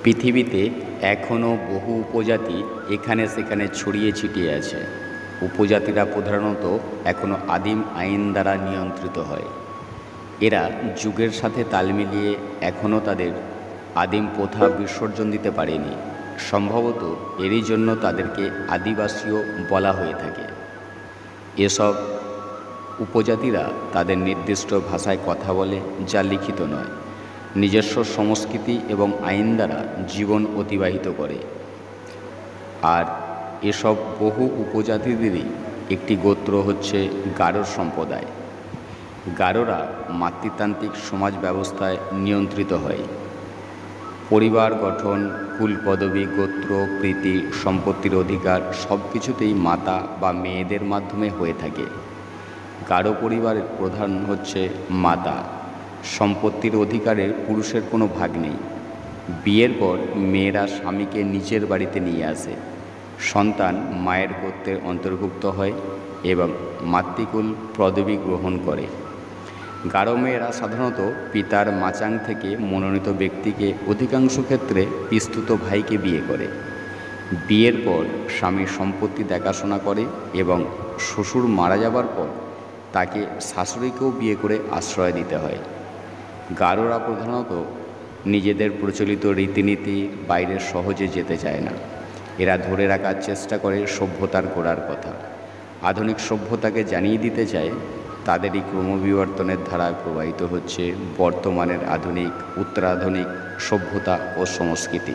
পৃথিবীতে এখনও বহু উপজাতি এখানে সেখানে ছড়িয়ে ছিটিয়ে আছে। উপজাতিরা প্রধানত এখনও আদিম আইন দ্বারা নিয়ন্ত্রিত হয়। এরা যুগের সাথে তাল মিলিয়ে এখনও তাদের আদিম প্রথা বিসর্জন দিতে পারেনি। সম্ভবত এরই জন্য তাদেরকে আদিবাসীও বলা হয়ে থাকে। এসব উপজাতিরা তাদের নির্দিষ্ট ভাষায় কথা বলে, যা লিখিত নয়। নিজস্ব সংস্কৃতি এবং আইন দ্বারা জীবন অতিবাহিত করে। আর এসব বহু উপজাতিদেরই একটি গোত্র হচ্ছে গারো সম্প্রদায়। গারোরা মাতৃতান্ত্রিক সমাজ ব্যবস্থায় নিয়ন্ত্রিত হয়। পরিবার গঠন, কুল পদবী, গোত্র, প্রীতি, সম্পত্তির অধিকার সব কিছুতেই মাতা বা মেয়েদের মাধ্যমে হয়ে থাকে। গারো পরিবারের প্রধান হচ্ছে মাতা। সম্পত্তির অধিকারে পুরুষের কোনো ভাগ নেই। বিয়ের পর মেয়েরা স্বামীকে নিজের বাড়িতে নিয়ে আসে। সন্তান মায়ের গোত্রের অন্তর্ভুক্ত হয় এবং মাতৃকুল পদবী গ্রহণ করে। গারো মেয়েরা সাধারণত পিতার মাচাং থেকে মনোনীত ব্যক্তিকে, অধিকাংশ ক্ষেত্রে পিস্তুত ভাইকে বিয়ে করে। বিয়ের পর স্বামীর সম্পত্তি দেখাশোনা করে এবং শ্বশুর মারা যাবার পর তাকে শাশুড়িকেও বিয়ে করে আশ্রয় দিতে হয়। গারোরা প্রধানত নিজেদের প্রচলিত রীতিনীতির বাইরে সহজে যেতে চায় না। এরা ধরে রাখার চেষ্টা করে সভ্যতার গোড়ার কথা। আধুনিক সভ্যতাকে জানিয়ে দিতে চায় তাদেরই ক্রমবিবর্তনের ধারায় প্রবাহিত হচ্ছে বর্তমানের আধুনিক, উত্তরাধুনিক সভ্যতা ও সংস্কৃতি।